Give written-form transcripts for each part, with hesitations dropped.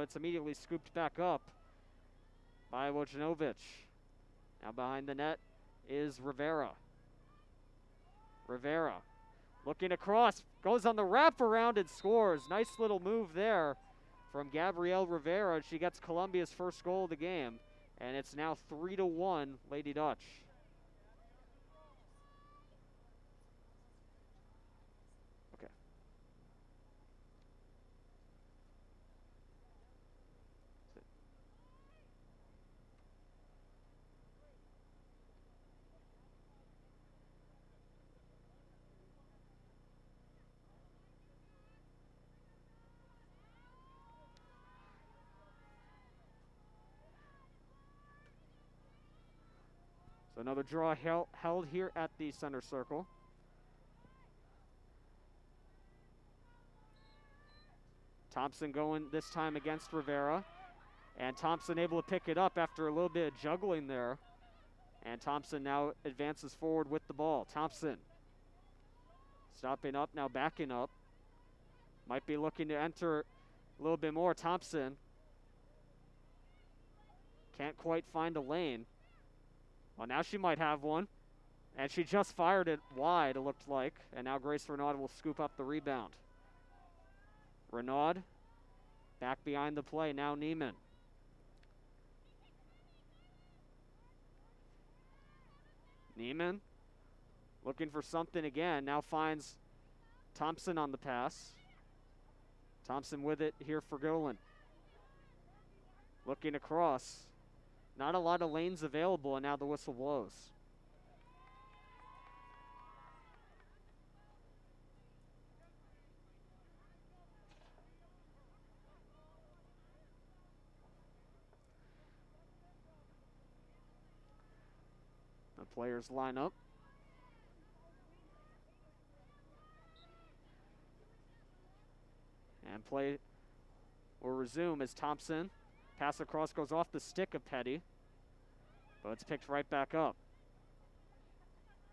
but it's immediately scooped back up by Wojnowicz. Now behind the net is Rivera. Rivera looking across, goes on the wraparound and scores. Nice little move there from Gabrielle Rivera. She gets Columbia's first goal of the game, and it's now 3-1 Lady Dutch. Okay. So another draw held here at the center circle. Thompson going this time against Rivera. And Thompson able to pick it up after a little bit of juggling there. And Thompson now advances forward with the ball. Thompson stopping up, now backing up. Might be looking to enter a little bit more. Thompson can't quite find a lane. Well, now she might have one. And she just fired it wide, it looked like. And now Grace Renaud will scoop up the rebound. Renaud back behind the play. Now Neiman. Neiman looking for something again. Now finds Thompson on the pass. Thompson with it here for Golan. Looking across. Not a lot of lanes available, and now the whistle blows. The players line up. And play will resume as Thompson. Pass across goes off the stick of Petty, but it's picked right back up.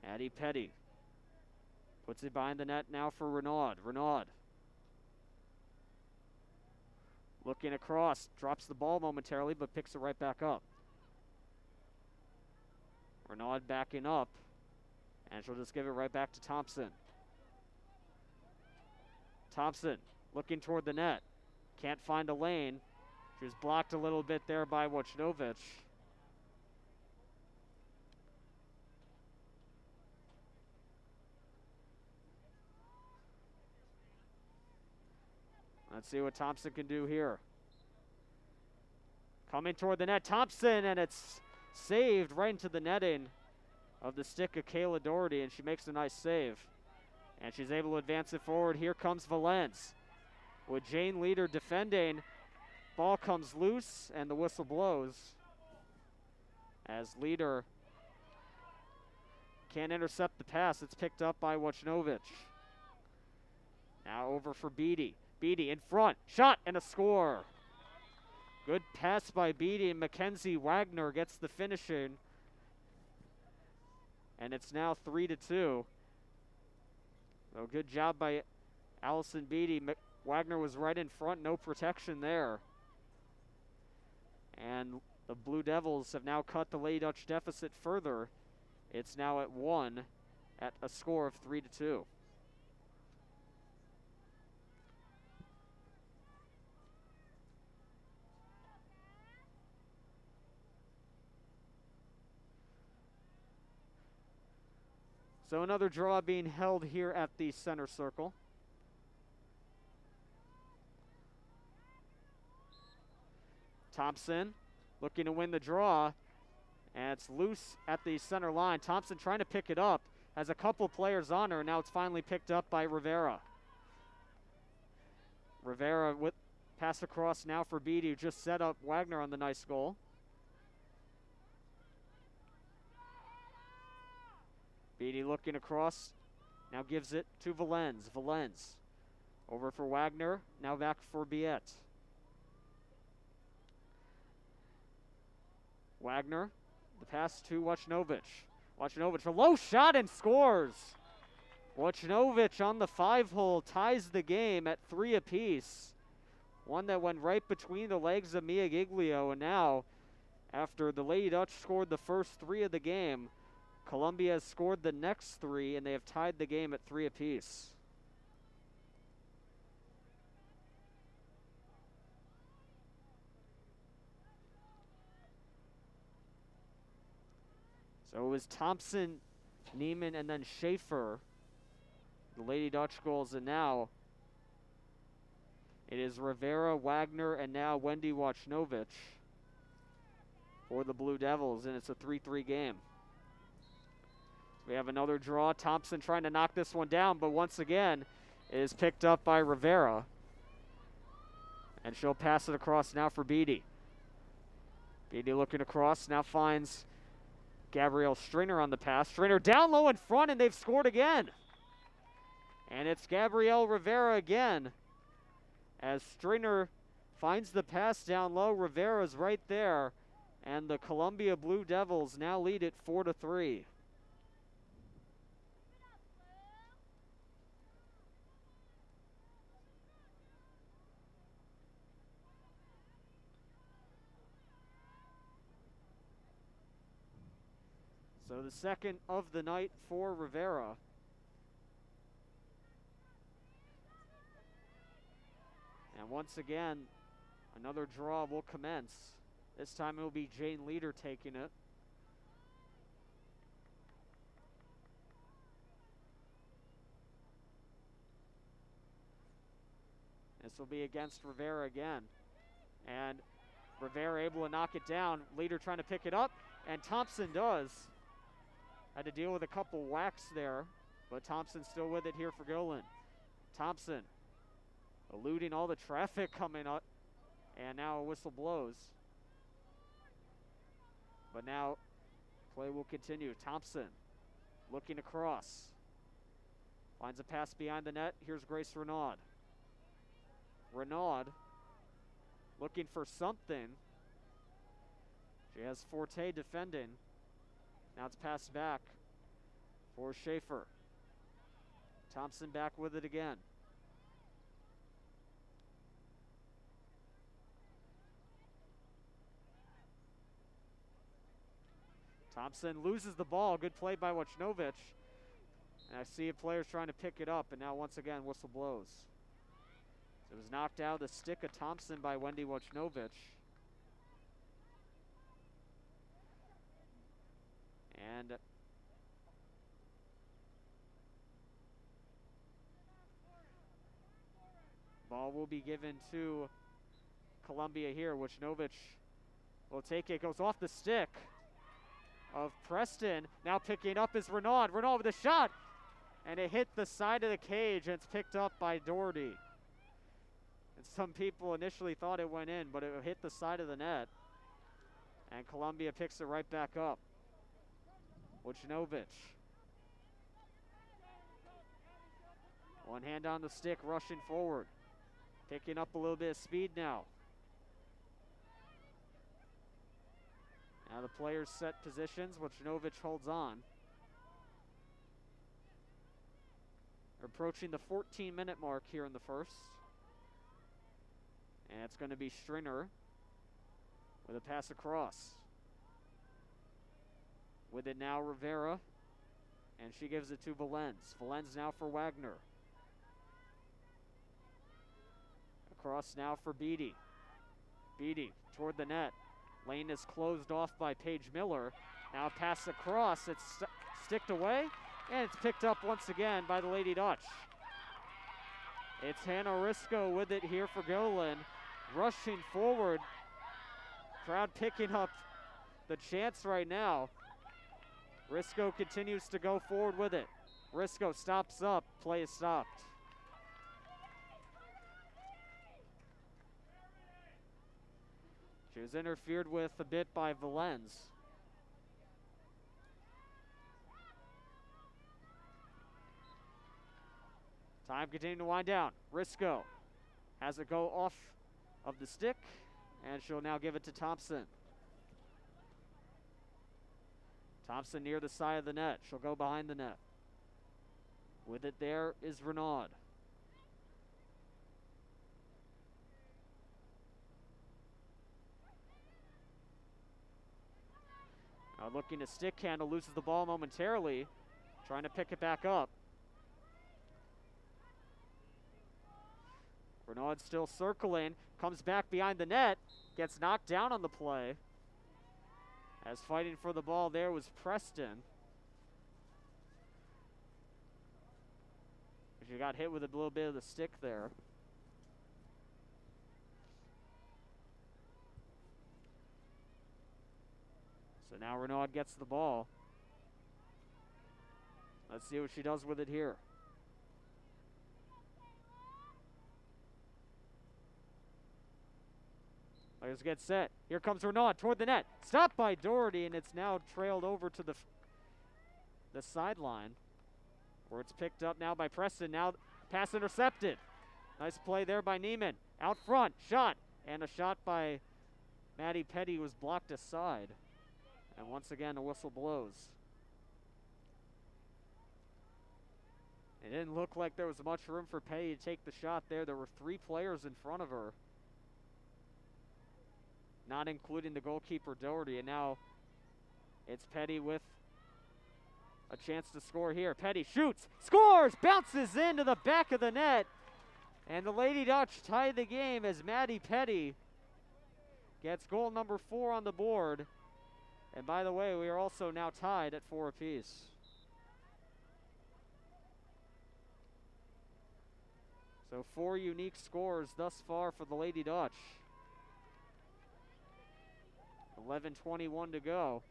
Addie Petty puts it behind the net now for Renaud. Renaud looking across, drops the ball momentarily, but picks it right back up. Renaud backing up, and she'll just give it right back to Thompson. Thompson looking toward the net. Can't find a lane. She was blocked a little bit there by Wojnowicz. Let's see what Thompson can do here. Coming toward the net, Thompson, and it's saved right into the netting of the stick of Kayla Doherty, and she makes a nice save. And she's able to advance it forward. Here comes Valens with Jane Leader defending. Ball comes loose, and the whistle blows as Leader can't intercept the pass. It's picked up by Wojnowicz. Now over for Beatty. Beatty in front. Shot and a score. Good pass by Beatty, and Mackenzie Wagner gets the finishing. And it's now 3-2. So good job by Allison Beatty. Wagner was right in front, no protection there. And the Blue Devils have now cut the Lady Dutch deficit further. It's now at 1 at a score of 3-2. So another draw being held here at the center circle. Thompson looking to win the draw, and it's loose at the center line. Thompson trying to pick it up, has a couple players on her, and now it's finally picked up by Rivera. Rivera with pass across now for Beatty, who just set up Wagner on the nice goal. Beatty looking across, now gives it to Valens. Valens over for Wagner, now back for Biette. Wagner, the pass to Wojnowicz. Wojnowicz, a low shot and scores. Wojnowicz on the 5-hole ties the game at 3 apiece. One that went right between the legs of Mia Giglio, and now, after the Lady Dutch scored the first 3 of the game, Columbia has scored the next 3, and they have tied the game at 3 apiece. So it was Thompson, Neiman, and then Schaefer, the Lady Dutch goals, and now it is Rivera, Wagner, and now Wendy Wachnovich for the Blue Devils, and it's a 3-3 game. We have another draw. Thompson trying to knock this one down, but once again, it is picked up by Rivera. And she'll pass it across now for Beatty. Beatty looking across, now finds Gabrielle Stringer on the pass. Stringer down low in front, and they've scored again. And it's Gabrielle Rivera again. As Stringer finds the pass down low, Rivera's right there. And the Columbia Blue Devils now lead it 4-3. So the second of the night for Rivera. And once again, another draw will commence. This time it will be Jane Leader taking it. This will be against Rivera again. And Rivera able to knock it down. Leader trying to pick it up, and Thompson does. Had to deal with a couple whacks there, but Thompson still with it here for Golan. Thompson eluding all the traffic coming up, and now a whistle blows. But now play will continue. Thompson looking across. Finds a pass behind the net. Here's Grace Renaud. Renaud looking for something. She has Forte defending. Now it's passed back for Schaefer. Thompson back with it again. Thompson loses the ball. Good play by Wachnovich. And I see players trying to pick it up, and now once again whistle blows. So it was knocked out of the stick of Thompson by Wendy Wachnovich. And ball will be given to Columbia here. Wachnovich will take it. Goes off the stick of Preston. Now picking up is Renaud. Renaud with a shot. And it hit the side of the cage, and it's picked up by Doherty. And some people initially thought it went in, but it hit the side of the net. And Columbia picks it right back up. Wachnovich. One hand on the stick, rushing forward. Picking up a little bit of speed now. Now the players set positions. Wachnovich holds on. We're approaching the 14-minute mark here in the first. And it's going to be Stringer with a pass across. With it now Rivera. And she gives it to Valens. Valens now for Wagner. Across now for Beatty. Beatty toward the net. Lane is closed off by Paige Miller. Now a pass across. It's sticked away. And it's picked up once again by the Lady Dutch. It's Hannah Risco with it here for Golan. Rushing forward. Crowd picking up the chance right now. Risco continues to go forward with it. Risco stops up. Play is stopped. She was interfered with a bit by Valens. Time continuing to wind down. Risco has it go off of the stick, and she'll now give it to Thompson. Thompson near the side of the net. She'll go behind the net. With it there is Renaud. looking to stick handle, loses the ball momentarily, trying to pick it back up. Renaud still circling, comes back behind the net, gets knocked down on the play. As fighting for the ball there was Preston. She got hit with a little bit of the stick there. So now Renaud gets the ball. Let's see what she does with it here. Let's get set. Here comes Renaud toward the net. Stopped by Doherty, and it's now trailed over to the sideline, where it's picked up now by Preston. Now pass intercepted. Nice play there by Neiman. Out front, shot. And a shot by Maddie Petty was blocked aside. And once again, a whistle blows. It didn't look like there was much room for Petty to take the shot there. There were 3 players in front of her, not including the goalkeeper Doherty. And now it's Petty with a chance to score here. Petty shoots, scores, bounces into the back of the net. And the Lady Dutch tie the game as Maddie Petty gets goal number 4 on the board. And by the way, we are also now tied at 4 apiece. So 4 unique scores thus far for the Lady Dutch. 11:21 to go.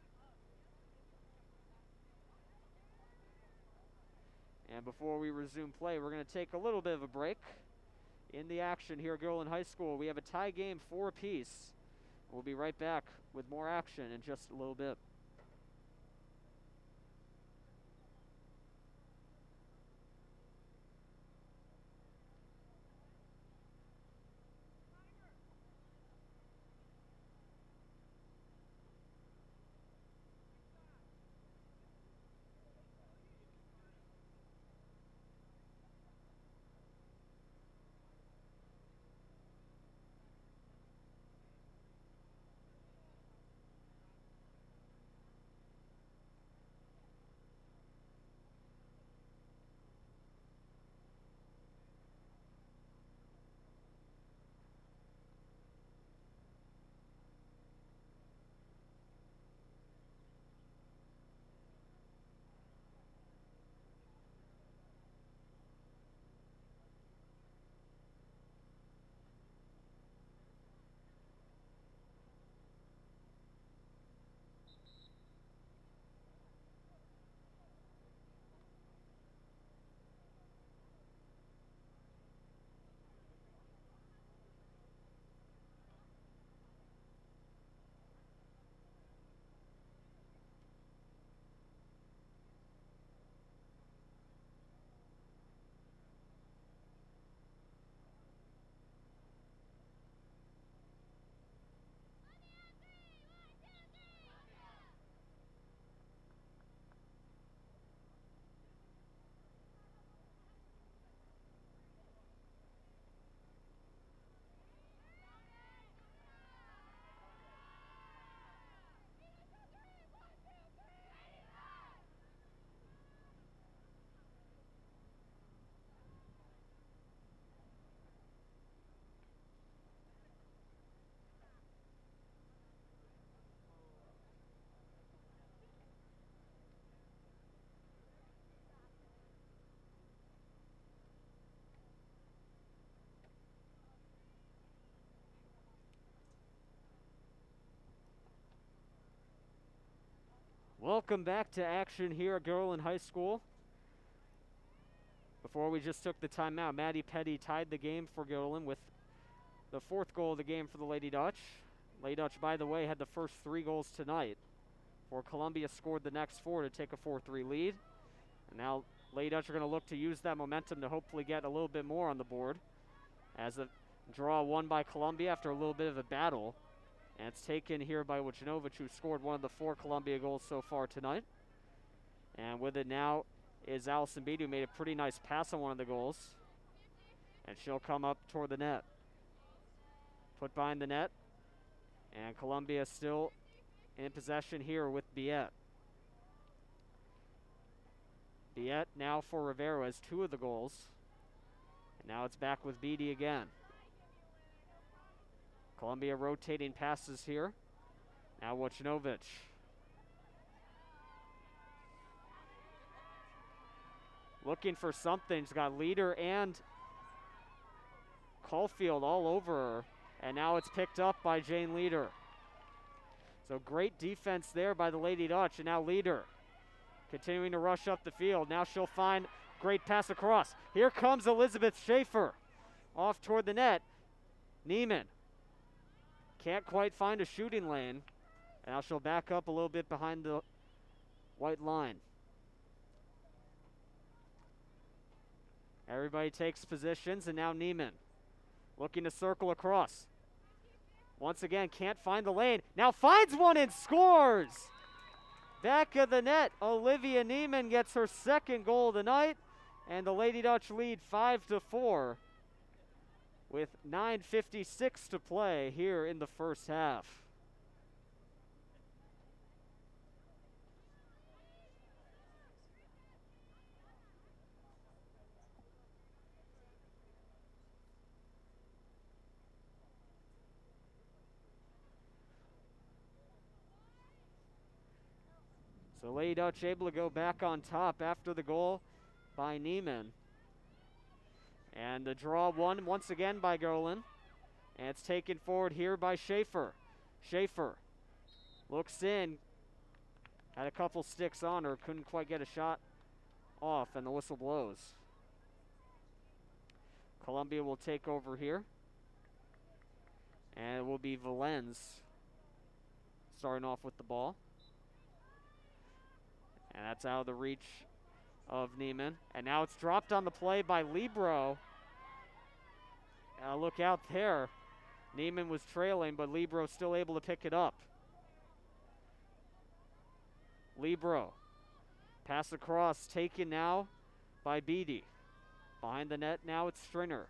And before we resume play, we're going to take a little bit of a break in the action here at Girland High School. We have a tie game 4 apiece. We'll be right back with more action in just a little bit. Welcome back to action here at Girland High School. Before we just took the timeout, Maddie Petty tied the game for Girland with the 4th goal of the game for the Lady Dutch. Lady Dutch, by the way, had the first 3 goals tonight, for Columbia scored the next 4 to take a 4-3 lead. And now Lady Dutch are going to look to use that momentum to hopefully get a little bit more on the board, as a draw won by Columbia after a little bit of a battle. And it's taken here by Wojnowicz, who scored one of the 4 Columbia goals so far tonight. And with it now is Allison Beatty, who made a pretty nice pass on one of the goals. And she'll come up toward the net. Put behind the net. And Columbia still in possession here with Biet. Biet now for Rivera has 2 of the goals. And now it's back with Beatty again. Columbia rotating passes here. Now Wojnowicz. Looking for something. She's got Leader and Caulfield all over her. And now it's picked up by Jane Leader. So great defense there by the Lady Dutch. And now Leader continuing to rush up the field. Now she'll find great pass across. Here comes Elizabeth Schaefer. Off toward the net. Neiman can't quite find a shooting lane. And now she'll back up a little bit behind the white line. Everybody takes positions, and now Neiman looking to circle across. Once again, can't find the lane. Now finds one and scores! Back of the net, Olivia Neiman gets her 2nd goal of the night, and the Lady Dutch lead 5-4 with 9:56 to play here in the first half. So Lady Dutch able to go back on top after the goal by Neiman. And the draw won once again by Golan. And it's taken forward here by Schaefer. Schaefer looks in. Had a couple sticks on her. Couldn't quite get a shot off, and the whistle blows. Columbia will take over here. And it will be Valens starting off with the ball. And that's out of the reach of Neiman. And now it's dropped on the play by Libro. Look out there. Neiman was trailing, but Libro still able to pick it up. Libro. Pass across, taken now by Beatty. Behind the net now it's Stringer.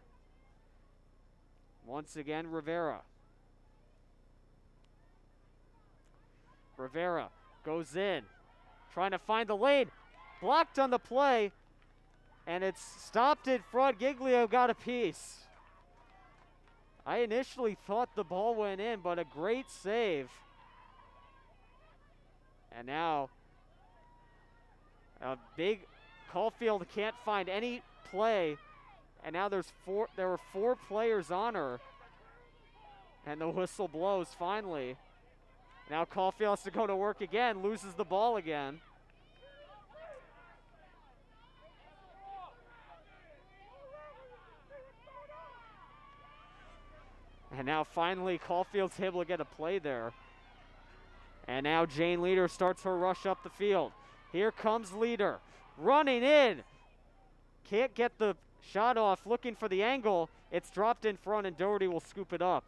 Once again, Rivera. Rivera goes in. Trying to find the lane. Blocked on the play. And it's stopped in front. Giglio got a piece. I initially thought the ball went in, but a great save. And now a big Caulfield can't find any play. And now there were 4 players on her. And the whistle blows finally. Now Caulfield has to go to work again, loses the ball again. And now finally Caulfield's able to get a play there. And now Jane Leader starts her rush up the field. Here comes Leader, running in. Can't get the shot off, looking for the angle. It's dropped in front and Doherty will scoop it up.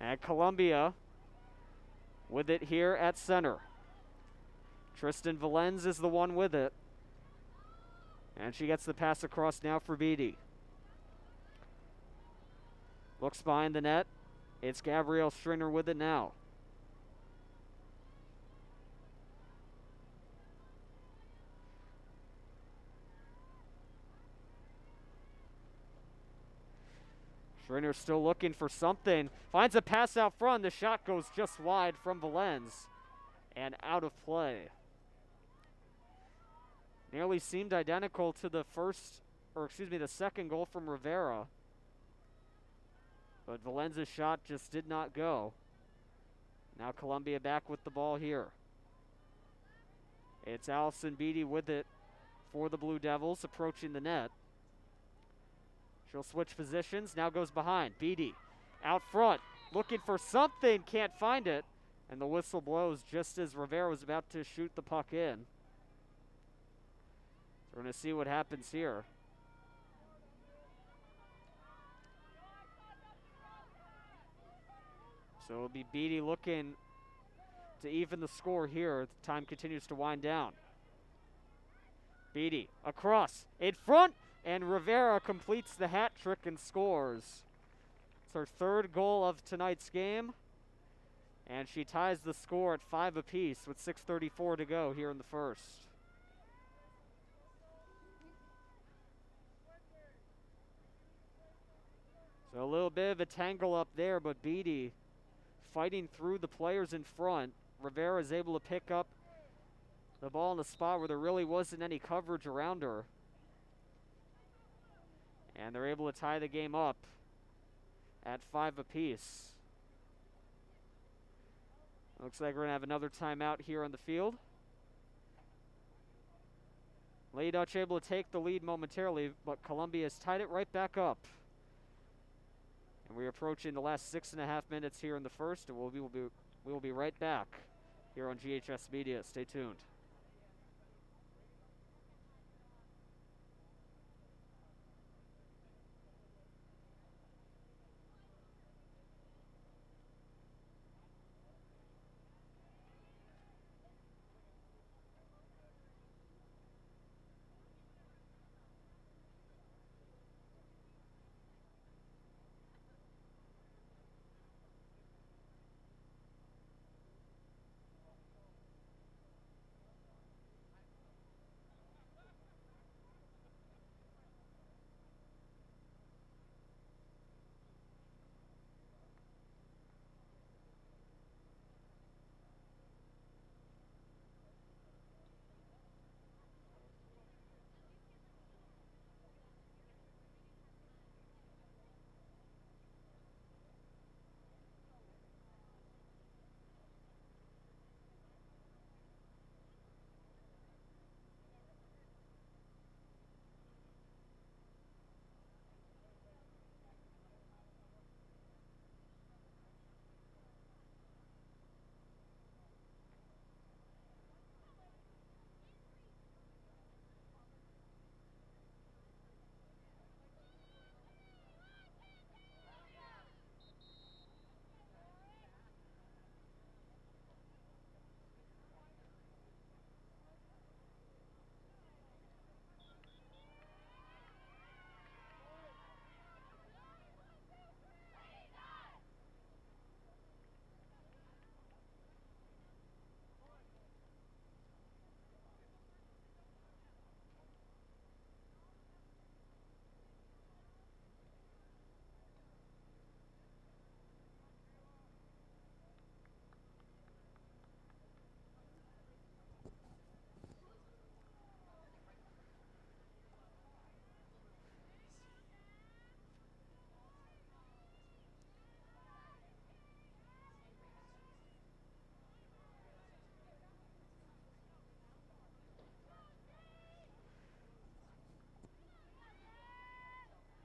And Columbia with it here at center. Tristan Valens is the one with it. And she gets the pass across now for Beatty. Looks behind the net. It's Gabrielle Stringer with it now. Stringer still looking for something. Finds a pass out front. The shot goes just wide from Valens and out of play. Nearly seemed identical to the the second goal from Rivera. But Valens' shot just did not go. Now Columbia back with the ball here. It's Allison Beatty with it for the Blue Devils approaching the net. She'll switch positions, now goes behind. Beatty out front, looking for something, can't find it. And the whistle blows just as Rivera was about to shoot the puck in. So we're going to see what happens here. So it'll be Beatty looking to even the score here. The time continues to wind down. Beatty across, in front, And Rivera completes the hat trick and scores. It's her third goal of tonight's game. And she ties the score at 5 apiece with 6:34 to go here in the first. So a little bit of a tangle up there, but Beatty fighting through the players in front. Rivera is able to pick up the ball in a spot where there really wasn't any coverage around her. And they're able to tie the game up at 5 apiece. Looks like we're going to have another timeout here on the field. Lady Dutch able to take the lead momentarily, but Columbia has tied it right back up. And we're approaching the last 6.5 minutes here in the first, and we'll be right back here on GHS Media. Stay tuned.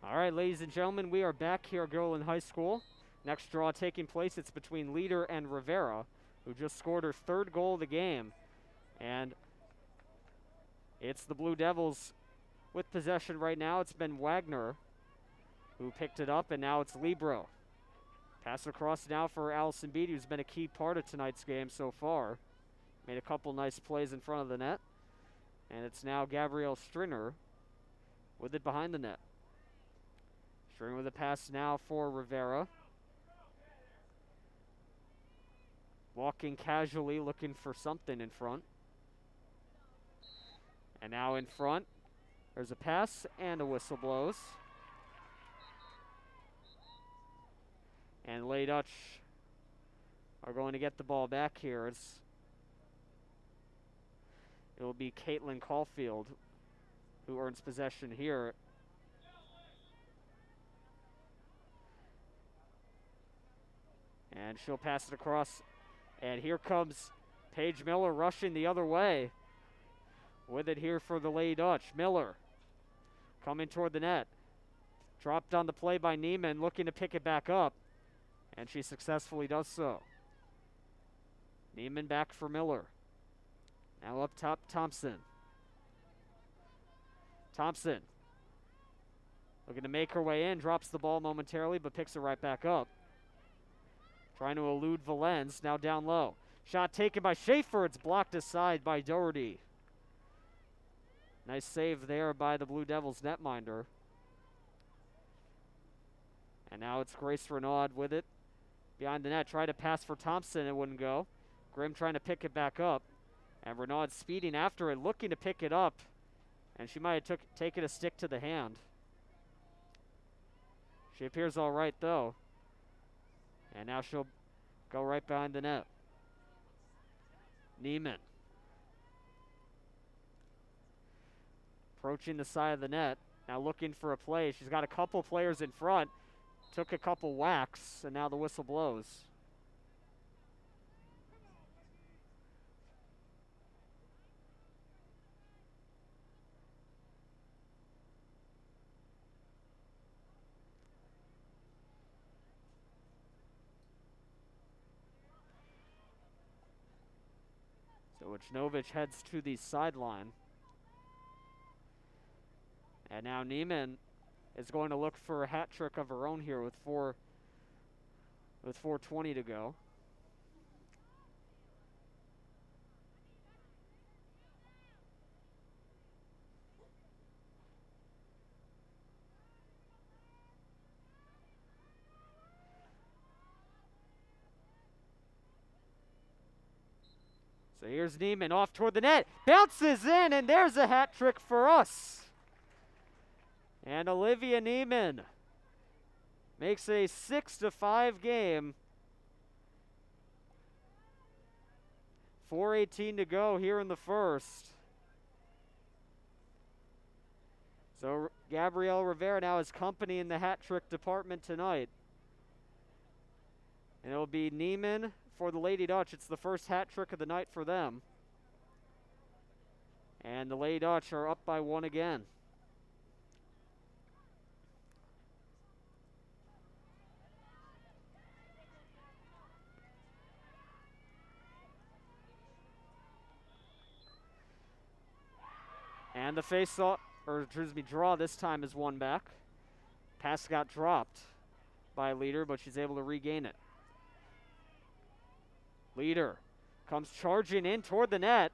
All right, ladies and gentlemen, we are back here at Gilliland High School. Next draw taking place, it's between Leader and Rivera, who just scored her third goal of the game. And it's the Blue Devils with possession right now. It's been Wagner who picked it up, and now it's Libro. Pass across now for Allison Beatty, who's been a key part of tonight's game so far. Made a couple nice plays in front of the net. And it's now Gabrielle Stringer with it behind the net. Stringer with a pass now for Rivera. Walking casually, looking for something in front. And now in front, there's a pass and a whistle blows. And Lady Dutch are going to get the ball back here. It'll be Caitlin Caulfield who earns possession here. And she'll pass it across. And here comes Paige Miller rushing the other way. With it here for the Lady Dutch. Miller coming toward the net. Dropped on the play by Neiman, looking to pick it back up. And she successfully does so. Neiman back for Miller. Now up top, Thompson. Thompson looking to make her way in. Drops the ball momentarily, but picks it right back up. Trying to elude Valens, now down low. Shot taken by Schaefer. It's blocked aside by Doherty. Nice save there by the Blue Devils netminder. And now it's Grace Renaud with it. Behind the net, tried to pass for Thompson, it wouldn't go. Grimm trying to pick it back up. And Renaud speeding after it, looking to pick it up. And she might have taken a stick to the hand. She appears all right, though. And now she'll go right behind the net. Neiman. Approaching the side of the net. Now looking for a play. She's got a couple players in front. Took a couple whacks, and now the whistle blows. So Wojnowicz heads to the sideline. And now Neiman is going to look for a hat trick of her own here with 4:20 to go. So here's Neiman off toward the net. Bounces in, and there's a hat trick for us. And Olivia Neiman makes a 6-5 game. 4:18 to go here in the first. So Gabrielle Rivera now has company in the hat trick department tonight. And it'll be Neiman for the Lady Dutch. It's the first hat trick of the night for them. And the Lady Dutch are up by one again. And the draw this time is one back. Pass got dropped by Leader, but she's able to regain it. Leader comes charging in toward the net,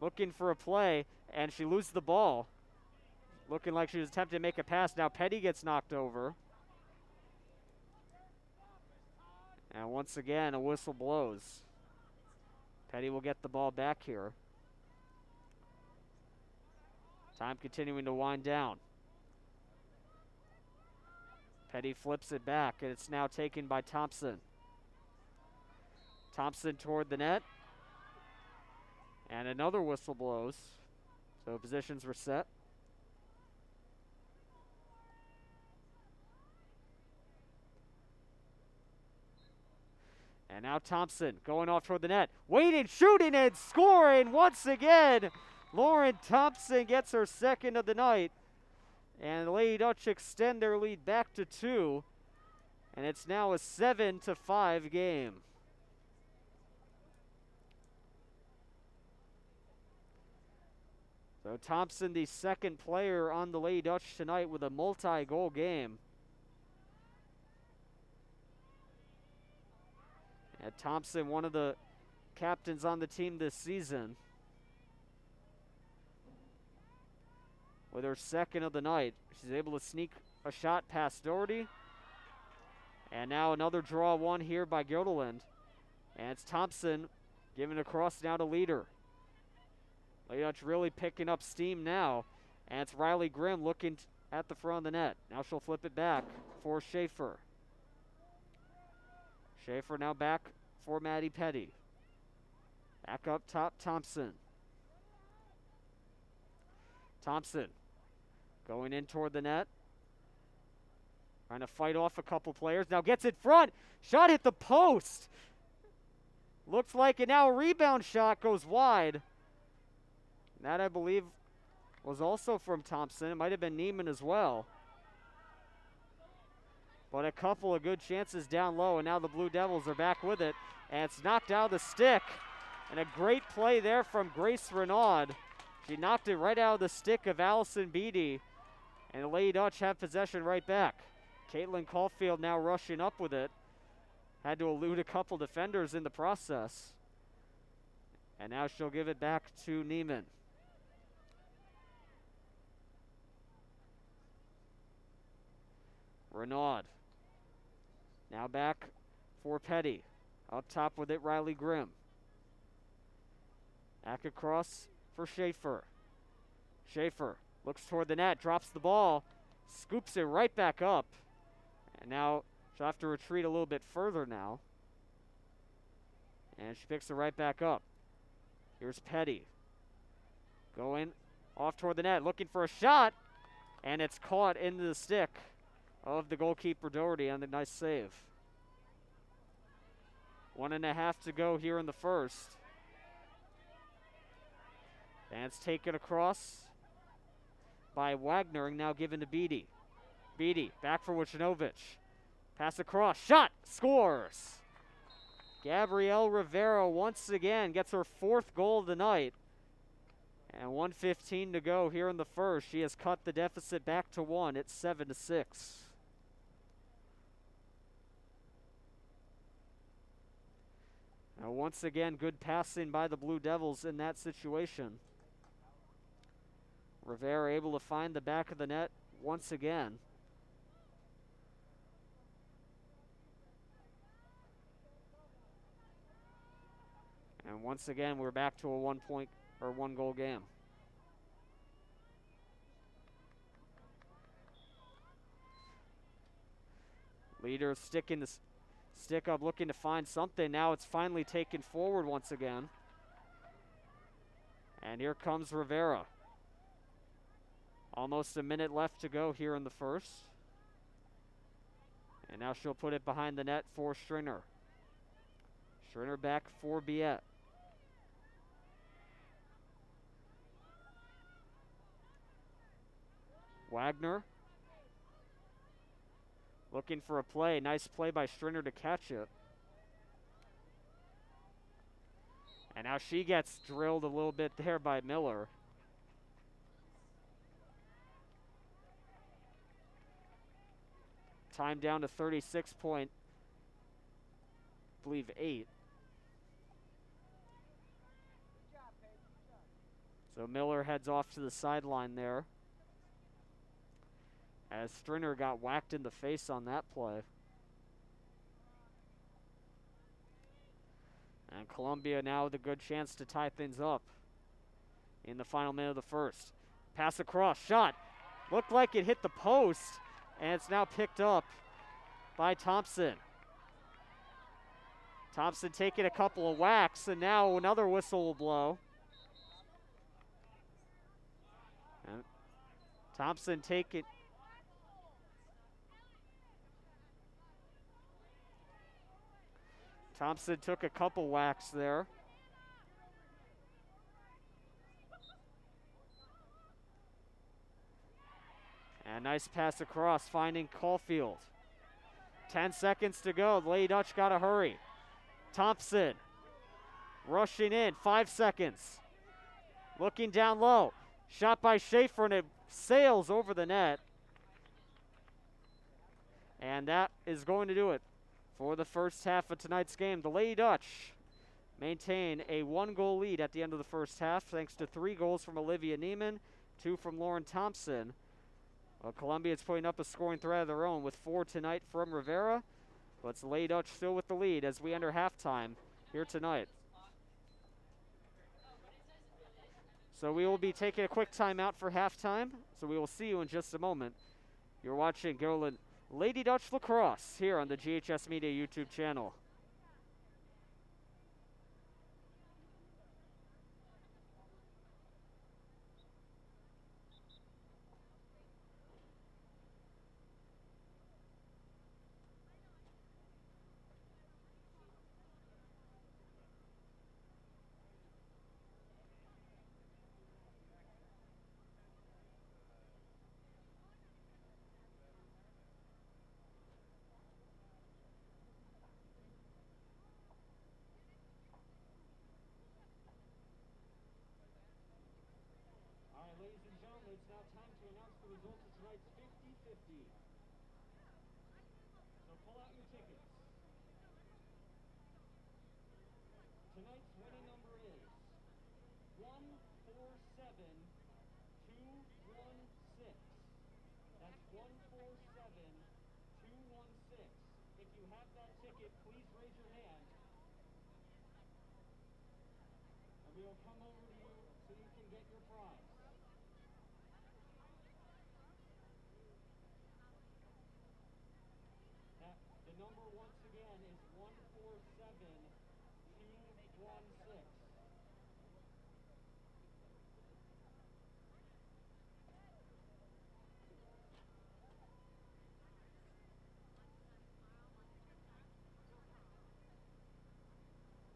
looking for a play, and she loses the ball. Looking like she was attempting to make a pass. Now Petty gets knocked over. And once again, a whistle blows. Petty will get the ball back here. Time continuing to wind down. Petty flips it back, and it's now taken by Thompson. Thompson toward the net. And another whistle blows. So positions were set. And now Thompson going off toward the net. Waiting, shooting, and scoring once again. Lauren Thompson gets her second of the night. And the Lady Dutch extend their lead back to 2. And it's now a 7-5 game. So Thompson, the second player on the Lady Dutch tonight with a multi-goal game. And Thompson, one of the captains on the team this season, with her second of the night. She's able to sneak a shot past Doherty. And now another draw one here by Gilderland. And it's Thompson giving across now to Leader. Lady Dutch really picking up steam now. And it's Riley Grimm looking at the front of the net. Now she'll flip it back for Schaefer. Schaefer now back for Maddie Petty. Back up top, Thompson. Thompson going in toward the net. Trying to fight off a couple players. Now gets it front. Shot hit the post. Looks like it now. A rebound shot goes wide. That, I believe, was also from Thompson. It might have been Neiman as well. But a couple of good chances down low, and now the Blue Devils are back with it. And it's knocked out of the stick. And a great play there from Grace Renaud. She knocked it right out of the stick of Allison Beatty. And the Lady Dutch have possession right back. Caitlin Caulfield now rushing up with it. Had to elude a couple defenders in the process. And now she'll give it back to Neiman. Renaud. Now back for Petty. Up top with it, Riley Grimm. Back across for Schaefer. Schaefer looks toward the net, drops the ball, scoops it right back up. And now she'll have to retreat a little bit further now. And she picks it right back up. Here's Petty. Going off toward the net, looking for a shot. And it's caught into the stick of the goalkeeper Doherty on the nice save. 1.5 to go here in the first. And it's taken across by Wagner, and now given to Beatty. Beatty back for Wojciechowicz. Pass across, shot, scores. Gabrielle Rivera once again gets her 4th goal of the night. And 1:15 to go here in the first. She has cut the deficit back to 1. It's 7-6. Now once again, good passing by the Blue Devils in that situation. Rivera able to find the back of the net once again. And once again, we're back to a 1-goal game. Leader sticking the stick up, looking to find something. Now it's finally taken forward once again. And here comes Rivera. Almost a minute left to go here in the first. And now she'll put it behind the net for Stringer. Stringer back for Biette. Wagner looking for a play. Nice play by Stringer to catch it. And now she gets drilled a little bit there by Miller. Time down to 36.8. So Miller heads off to the sideline there, as Stringer got whacked in the face on that play. And Columbia now with a good chance to tie things up in the final minute of the first. Pass across, shot. Looked like it hit the post, and it's now picked up by Thompson. Thompson taking a couple of whacks, and now another whistle will blow. And Thompson taking... Thompson took a couple whacks there. And nice pass across, finding Caulfield. 10 seconds to go. Lady Dutch got to hurry. Thompson rushing in. 5 seconds. Looking down low. Shot by Schaefer, and it sails over the net. And that is going to do it for the first half of tonight's game. The Lady Dutch maintain a 1-goal lead at the end of the first half, thanks to 3 goals from Olivia Neiman, 2 from Lauren Thompson. Columbia is putting up a scoring threat of their own with 4 tonight from Rivera, but it's the Lady Dutch still with the lead as we enter halftime here tonight. So we will be taking a quick timeout for halftime, so we will see you in just a moment. You're watching Gilliland Lady Dutch Lacrosse here on the GHS Media YouTube channel. Ladies and gentlemen, it's now time to announce the results of tonight's 50-50. So pull out your tickets. Tonight's winning number is 147216. That's 147216. you have that ticket, please raise your hand. And we will come over to you so you can get your prize. The number once again is 147216.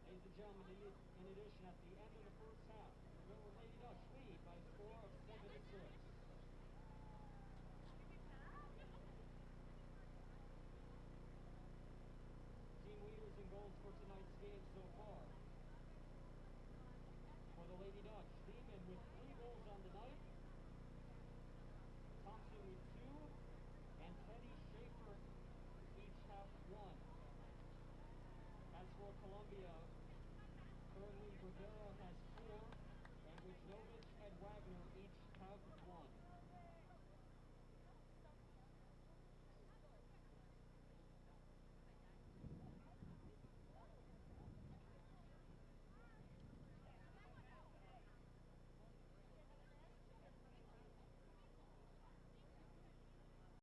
Ladies and gentlemen, in addition, at the end of the first half, the River Lady Dutch lead by a score of 7-6. Team leaders in goals for tonight's game so far. For the Lady Dutch, Lehman with 3 goals on the night, Thompson with 2, and Teddy Schaefer each have 1. As for Columbia, currently Rivera has 4, and Wojnovic